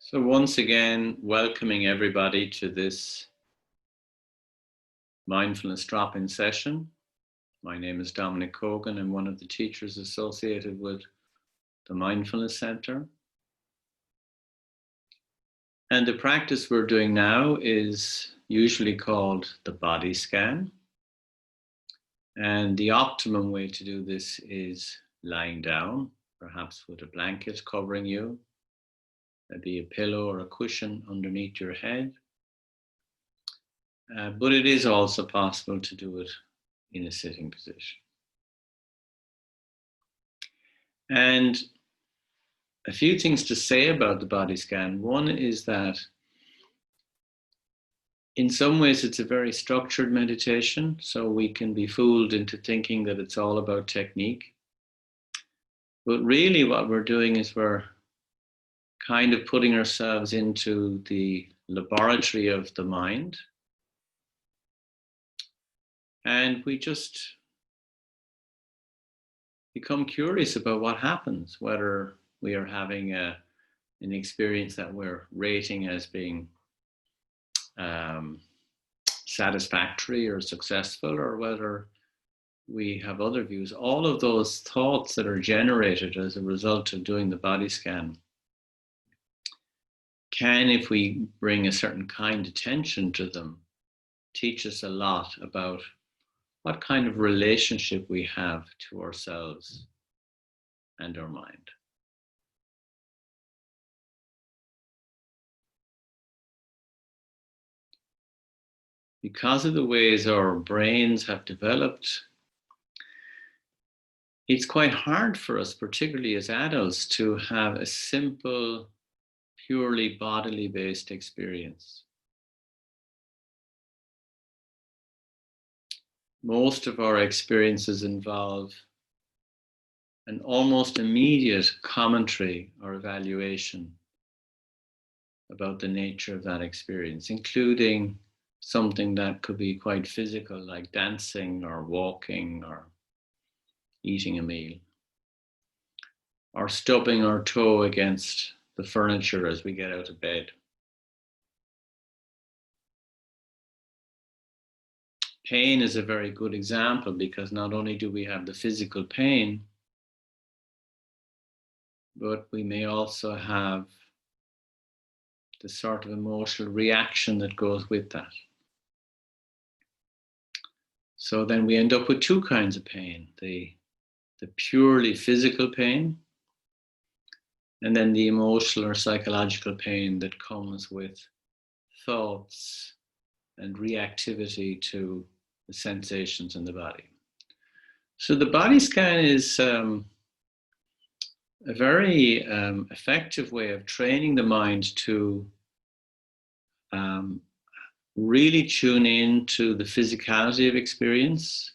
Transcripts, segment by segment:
So once again, welcoming everybody to this mindfulness drop-in session. My name is Dominic Cogan. I'm one of the teachers associated with the Mindfulness Center. And the practice we're doing now is usually called the body scan. And the optimum way to do this is lying down, perhaps with a blanket covering you, maybe a pillow or a cushion underneath your head. But it is also possible to do it in a sitting position. And a few things to say about the body scan. One is that in some ways it's a very structured meditation, so we can be fooled into thinking that it's all about technique. But really what we're doing is we're kind of putting ourselves into the laboratory of the mind. And we just become curious about what happens, whether we are having an experience that we're rating as being satisfactory or successful, or whether we have other views. All of those thoughts that are generated as a result of doing the body scan can, if we bring a certain kind of attention to them, teach us a lot about what kind of relationship we have to ourselves and our mind. Because of the ways our brains have developed, it's quite hard for us, particularly as adults, to have a simple, purely bodily based experience. Most of our experiences involve an almost immediate commentary or evaluation about the nature of that experience, including something that could be quite physical, like dancing or walking or eating a meal, or stubbing our toe against the furniture as we get out of bed. Pain is a very good example, because not only do we have the physical pain, but we may also have the sort of emotional reaction that goes with that. So then we end up with two kinds of pain, the purely physical pain, and then the emotional or psychological pain that comes with thoughts and reactivity to the sensations in the body. So the body scan is a very effective way of training the mind to really tune in to the physicality of experience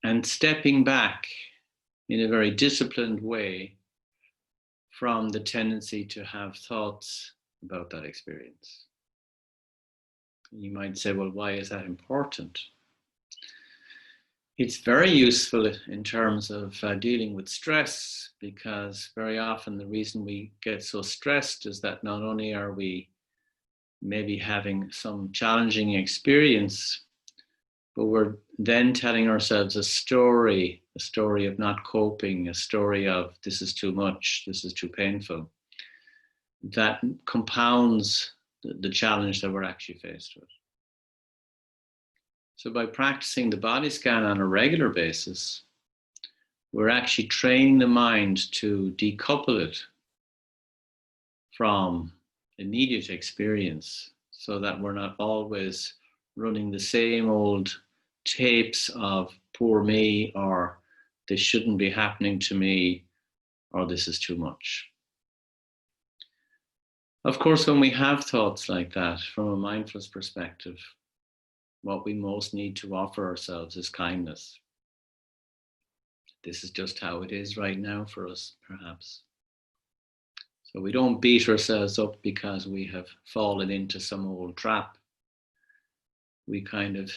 and stepping back in a very disciplined way from the tendency to have thoughts about that experience. You might say, well, why is that important? It's very useful in terms of dealing with stress, because very often the reason we get so stressed is that not only are we maybe having some challenging experience, but we're then telling ourselves a story of not coping, a story of this is too much, this is too painful, that compounds the challenge that we're actually faced with. So by practicing the body scan on a regular basis, we're actually training the mind to decouple it from immediate experience, so that we're not always running the same old tapes of poor me, or this shouldn't be happening to me, or this is too much. Of course, when we have thoughts like that, from a mindfulness perspective, what we most need to offer ourselves is kindness. This is just how it is right now for us, perhaps. So we don't beat ourselves up because we have fallen into some old trap. We kind of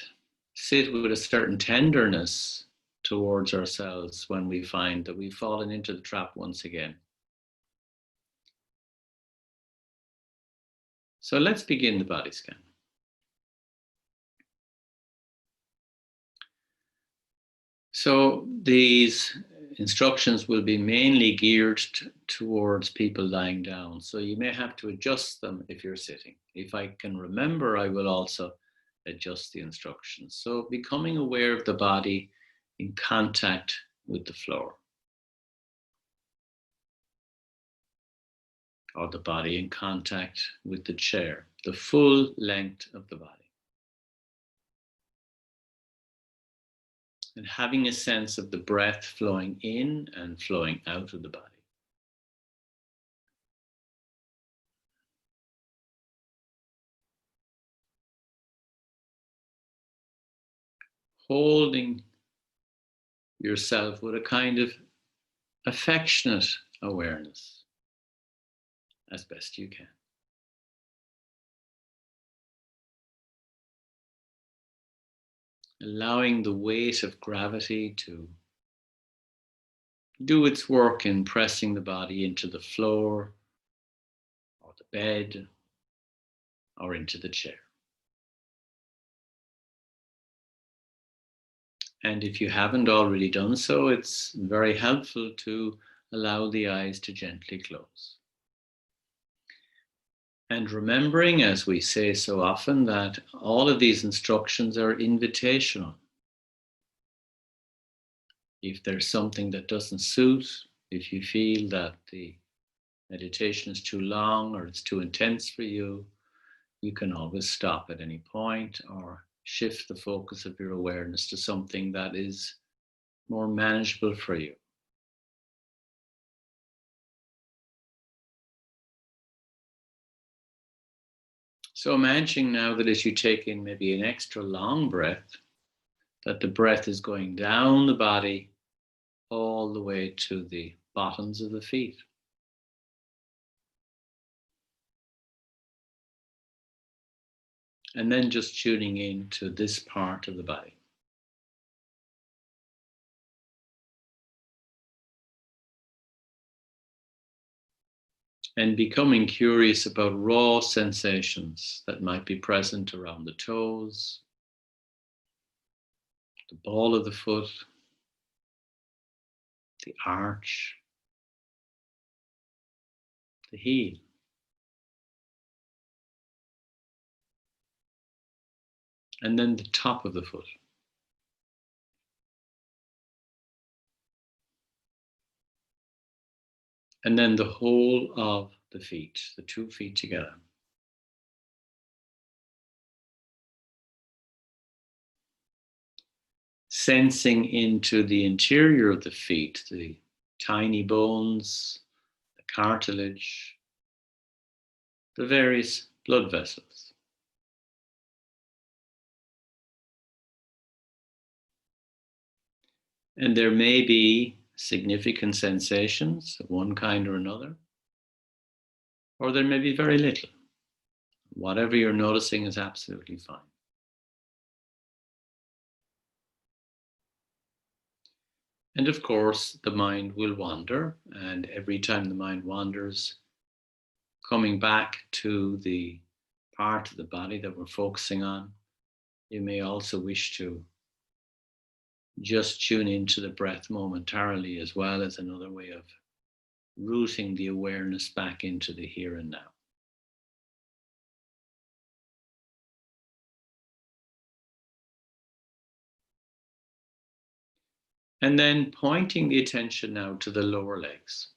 sit with a certain tenderness towards ourselves when we find that we've fallen into the trap once again. So let's begin the body scan. So these instructions will be mainly geared towards people lying down. So you may have to adjust them if you're sitting. If I can remember, I will also adjust the instructions. So becoming aware of the body in contact with the floor, or the body in contact with the chair, the full length of the body. And having a sense of the breath flowing in and flowing out of the body. Holding yourself with a kind of affectionate awareness as best you can. Allowing the weight of gravity to do its work in pressing the body into the floor or the bed or into the chair. And if you haven't already done so, it's very helpful to allow the eyes to gently close. And remembering, as we say so often, that all of these instructions are invitational. If there's something that doesn't suit, if you feel that the meditation is too long or it's too intense for you, you can always stop at any point or shift the focus of your awareness to something that is more manageable for you. So imagine now that as you take in maybe an extra long breath, that the breath is going down the body all the way to the bottoms of the feet. And then just tuning in to this part of the body. And becoming curious about raw sensations that might be present around the toes, the ball of the foot, the arch, the heel. And then the top of the foot. And then the whole of the feet, the 2 feet together. Sensing into the interior of the feet, the tiny bones, the cartilage, the various blood vessels. And there may be significant sensations of one kind or another, or there may be very little. Whatever you're noticing is absolutely fine. And of course, the mind will wander, and every time the mind wanders, coming back to the part of the body that we're focusing on, you may also wish to just tune into the breath momentarily, as well as another way of rooting the awareness back into the here and now. And then pointing the attention now to the lower legs.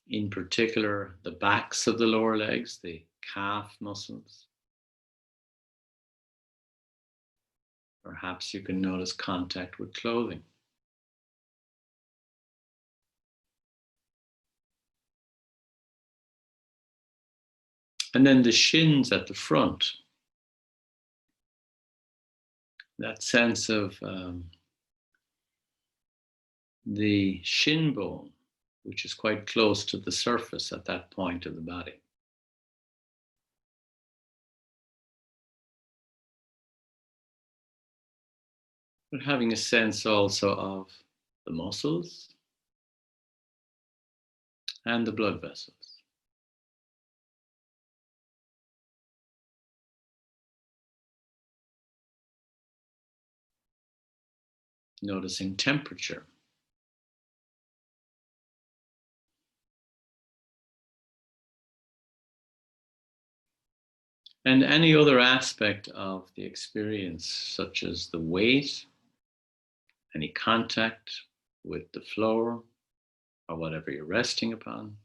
In particular, the backs of the lower legs, the calf muscles. Perhaps you can notice contact with clothing. And then the shins at the front. That sense of the shin bone, which is quite close to the surface at that point of the body. But having a sense also of the muscles, and the blood vessels. Noticing temperature. And any other aspect of the experience, such as the weight, any contact with the floor, or whatever you're resting upon.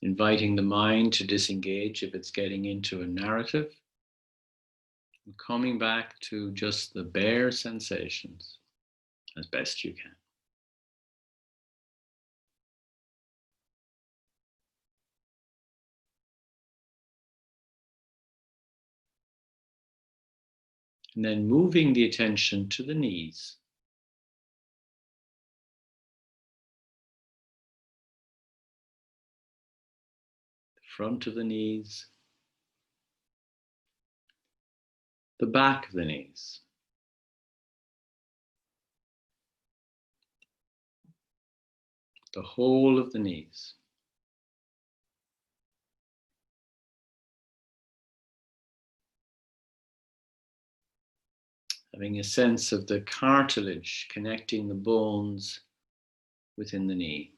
Inviting the mind to disengage if it's getting into a narrative. And coming back to just the bare sensations as best you can. And then moving the attention to the knees. The front of the knees. The back of the knees. The whole of the knees. Having a sense of the cartilage connecting the bones within the knee.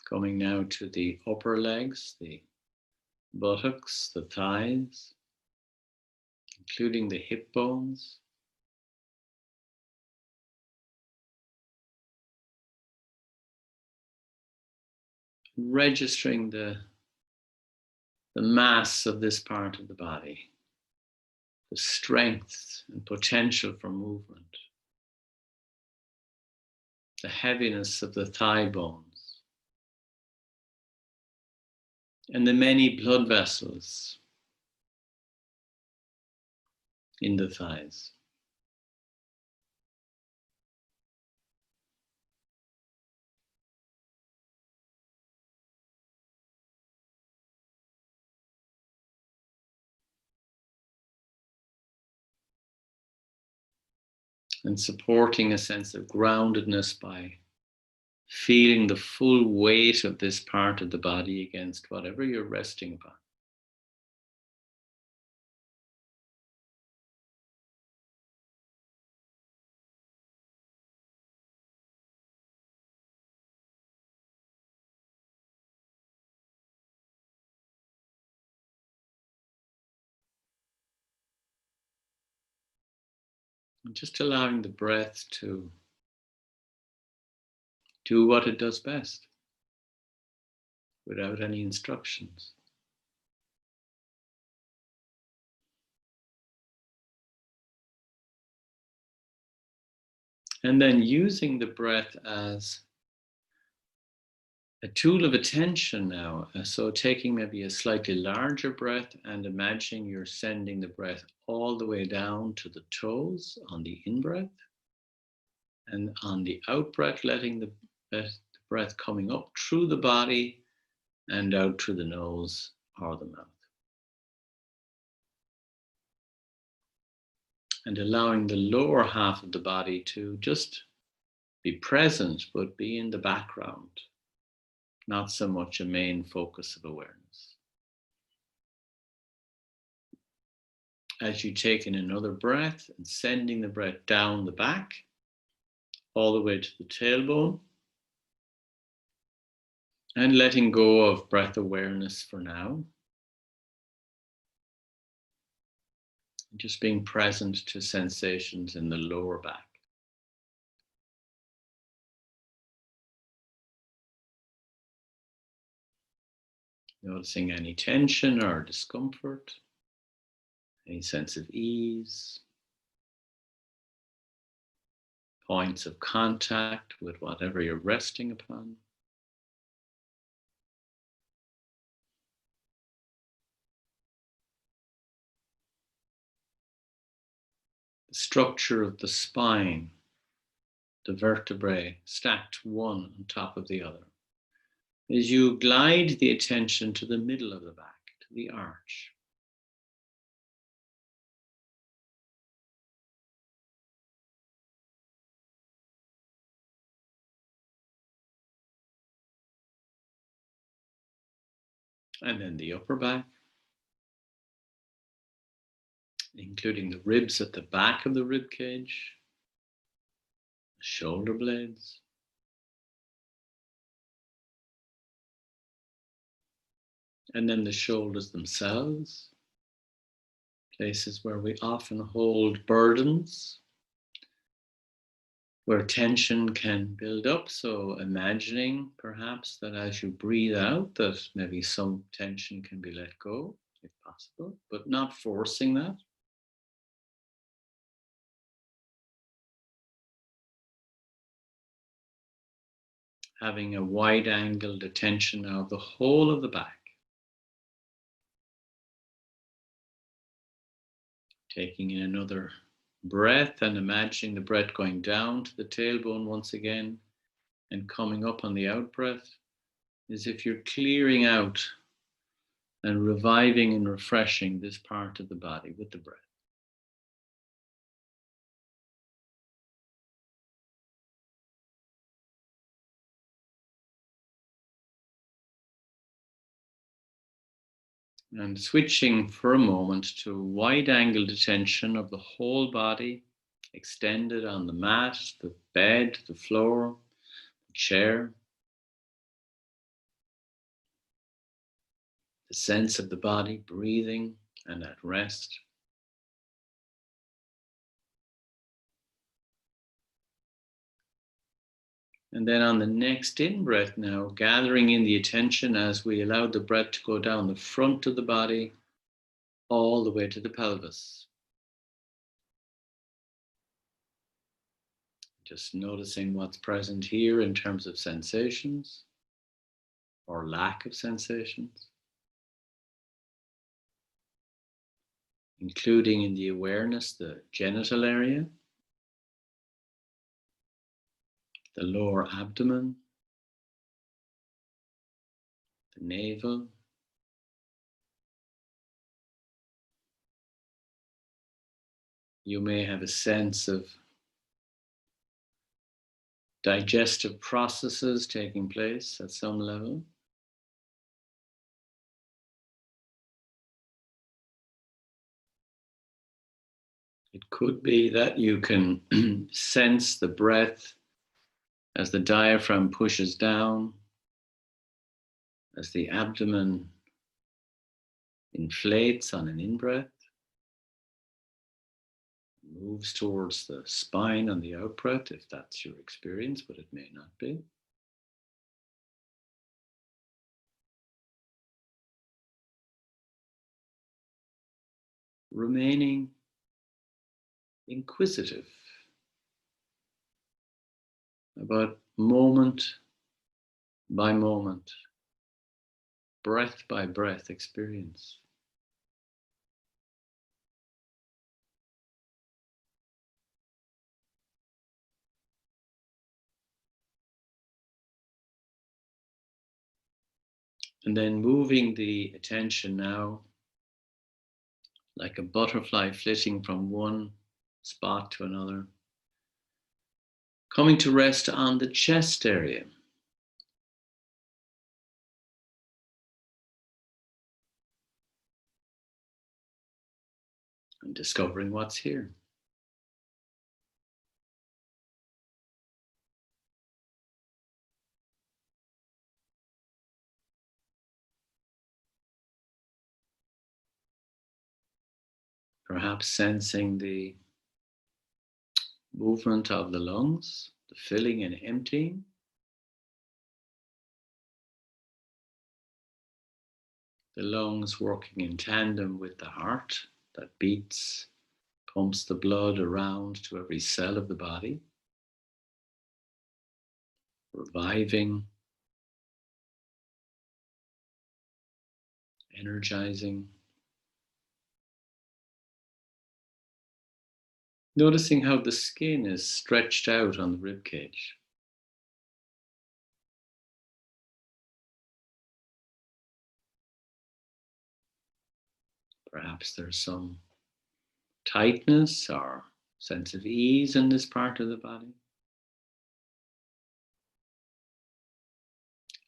Coming now to the upper legs, the buttocks, the thighs, including the hip bones. Registering the mass of this part of the body, the strength and potential for movement, the heaviness of the thigh bones, and the many blood vessels in the thighs. And supporting a sense of groundedness by feeling the full weight of this part of the body against whatever you're resting upon. And just allowing the breath to do what it does best without any instructions. And then using the breath as a tool of attention now. So taking maybe a slightly larger breath and imagining you're sending the breath all the way down to the toes on the in-breath. And on the out-breath, letting the breath coming up through the body and out through the nose or the mouth. And allowing the lower half of the body to just be present, but be in the background. Not so much a main focus of awareness. As you take in another breath and sending the breath down the back, all the way to the tailbone, and letting go of breath awareness for now. Just being present to sensations in the lower back. Noticing any tension or discomfort, any sense of ease, points of contact with whatever you're resting upon. the structure of the spine, the vertebrae stacked one on top of the other. As you glide the attention to the middle of the back, to the arch. And then the upper back, including the ribs at the back of the rib cage, shoulder blades, and then the shoulders themselves, places where we often hold burdens, where tension can build up. So imagining perhaps that as you breathe out, that maybe some tension can be let go, if possible, but not forcing that. Having a wide-angled attention now of the whole of the back. Taking in another breath and imagining the breath going down to the tailbone once again and coming up on the out breath, as if you're clearing out and reviving and refreshing this part of the body with the breath. And switching for a moment to wide-angled attention of the whole body, extended on the mat, the bed, the floor, the chair. The sense of the body breathing and at rest. And then on the next in-breath now, gathering in the attention as we allow the breath to go down the front of the body, all the way to the pelvis. Just noticing what's present here in terms of sensations or lack of sensations. Including in the awareness the genital area, the lower abdomen, the navel, you may have a sense of digestive processes taking place at some level. It could be that you can sense the breath as the diaphragm pushes down, as the abdomen inflates on an in-breath, moves towards the spine on the out-breath, if that's your experience, but it may not be. Remaining inquisitive about moment by moment, breath by breath experience. And then moving the attention now like a butterfly flitting from one spot to another, coming to rest on the chest area. And discovering what's here. Perhaps sensing the movement of the lungs, the filling and emptying. The lungs working in tandem with the heart that beats, pumps the blood around to every cell of the body, reviving, energizing. Noticing how the skin is stretched out on the rib cage. Perhaps there's some tightness or sense of ease in this part of the body.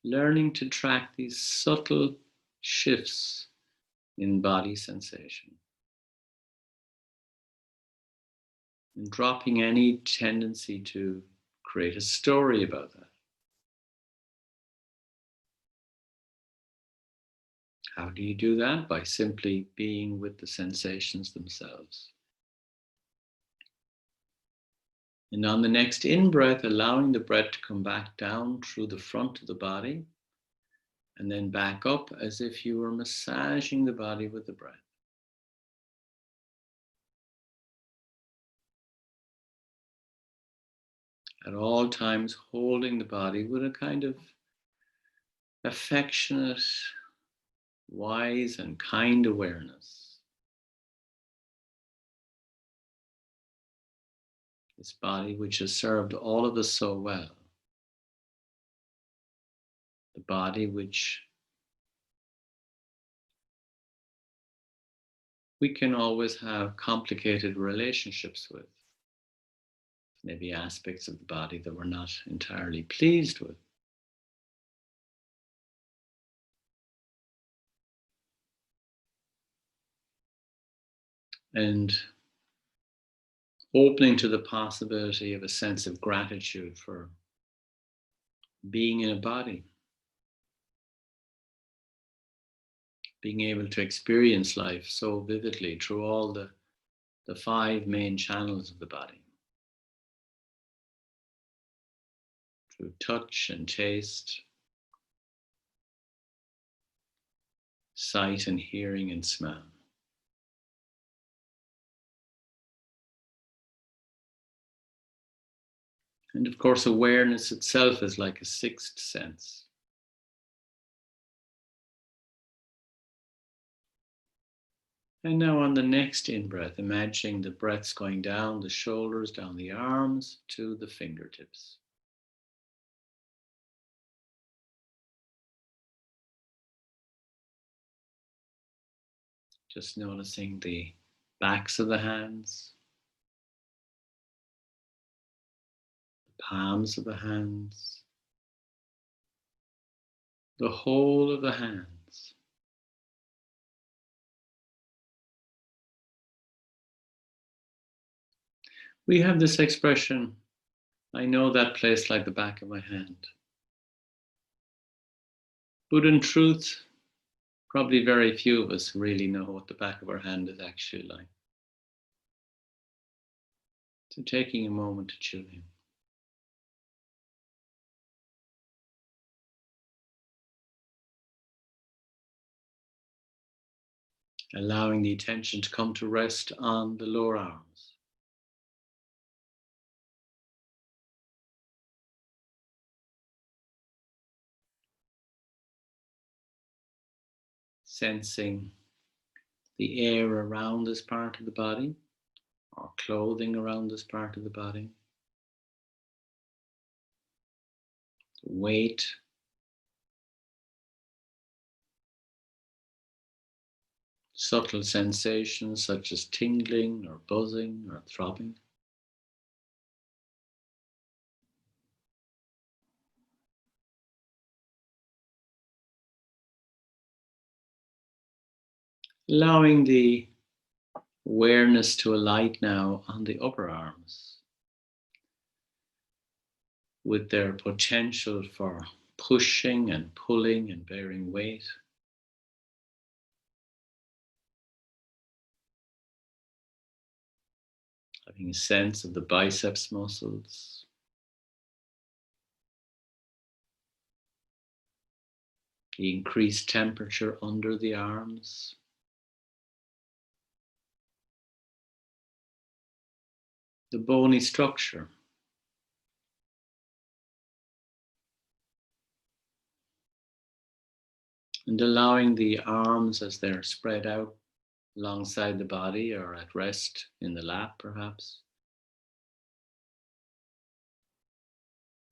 Learning to track these subtle shifts in body sensation and dropping any tendency to create a story about that. How do you do that? By simply being with the sensations themselves. And on the next in-breath, allowing the breath to come back down through the front of the body and then back up as if you were massaging the body with the breath. At all times, holding the body with a kind of affectionate, wise, and kind awareness. This body which has served all of us so well. The body which we can always have complicated relationships with. Maybe aspects of the body that we're not entirely pleased with. And opening to the possibility of a sense of gratitude for being in a body. Being able to experience life so vividly through all the five main channels of the body. Through touch and taste, sight and hearing and smell. And of course, awareness itself is like a sixth sense. And now on the next in-breath, imagining the breaths going down the shoulders, down the arms, to the fingertips. Just noticing the backs of the hands, the palms of the hands, the whole of the hands. We have this expression, I know that place like the back of my hand. But in truth, probably very few of us really know what the back of our hand is actually like. So taking a moment to tune in. Allowing the attention to come to rest on the lower arms. Sensing the air around this part of the body, or clothing around this part of the body. The weight. Subtle sensations such as tingling or buzzing or throbbing. Allowing the awareness to alight now on the upper arms with their potential for pushing and pulling and bearing weight. Having a sense of the biceps muscles. The increased temperature under the arms. The bony structure. And allowing the arms as they're spread out alongside the body or at rest in the lap perhaps,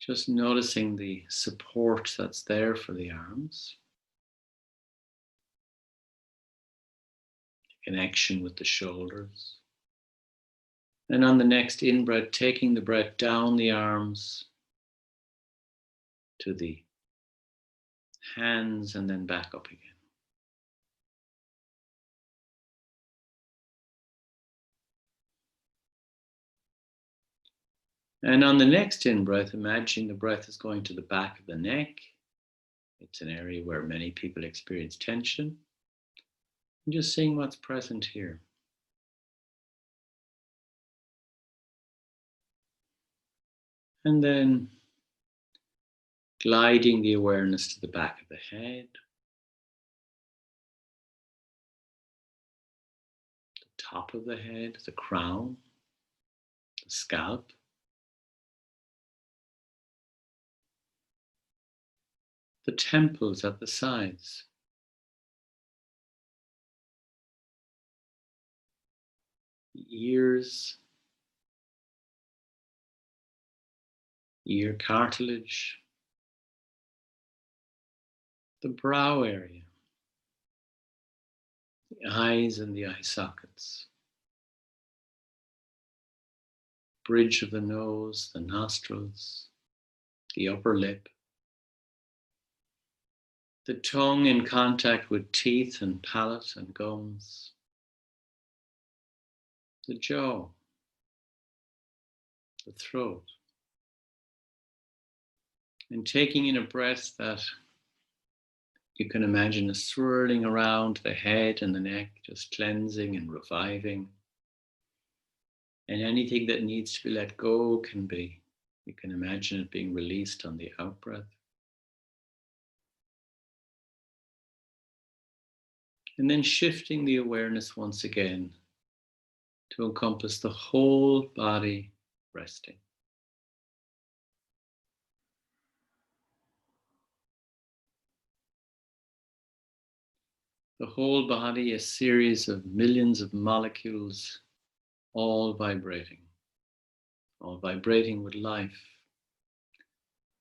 Just noticing the support that's there for the arms, connection with the shoulders. And on the next in-breath, taking the breath down the arms to the hands and then back up again. And on the next in-breath, imagining the breath is going to the back of the neck. It's an area where many people experience tension. And just seeing what's present here. And then gliding the awareness to the back of the head, the top of the head, the crown, the scalp. The temples at the sides. The ears, ear cartilage, the brow area, the eyes and the eye sockets, bridge of the nose, the nostrils, the upper lip, the tongue in contact with teeth and palate and gums, the jaw, the throat, and taking in a breath that you can imagine is swirling around the head and the neck, just cleansing and reviving. And anything that needs to be let go can be, you can imagine it being released on the out breath. And then shifting the awareness once again to encompass the whole body resting. The whole body, a series of millions of molecules, all vibrating with life.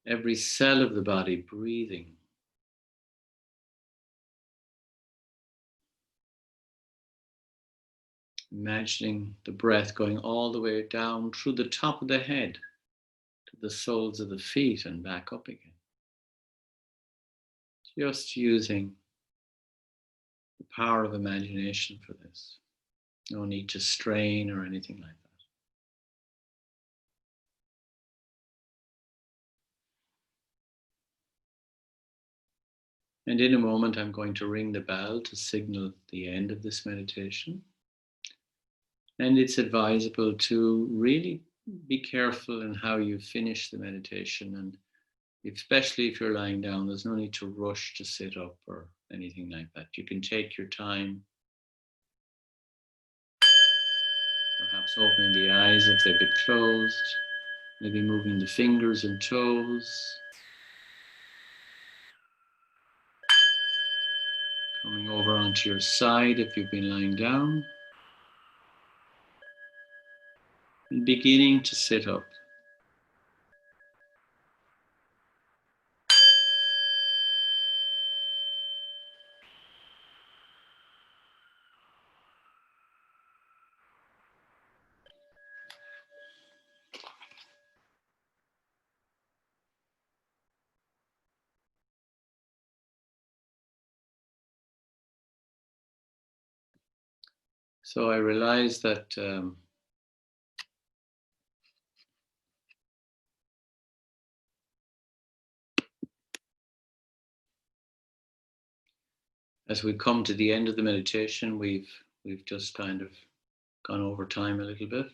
Every cell of the body breathing. Imagining the breath going all the way down through the top of the head to the soles of the feet and back up again. Just using the power of imagination for this. No need to strain or anything like that. And in a moment, I'm going to ring the bell to signal the end of this meditation. And it's advisable to really be careful in how you finish the meditation. And especially if you're lying down, there's no need to rush to sit up or anything like that. You can take your time. Perhaps opening the eyes if they've been closed. Maybe moving the fingers and toes. Coming over onto your side if you've been lying down. And beginning to sit up. So I realized that as we come to the end of the meditation, we've just kind of gone over time a little bit.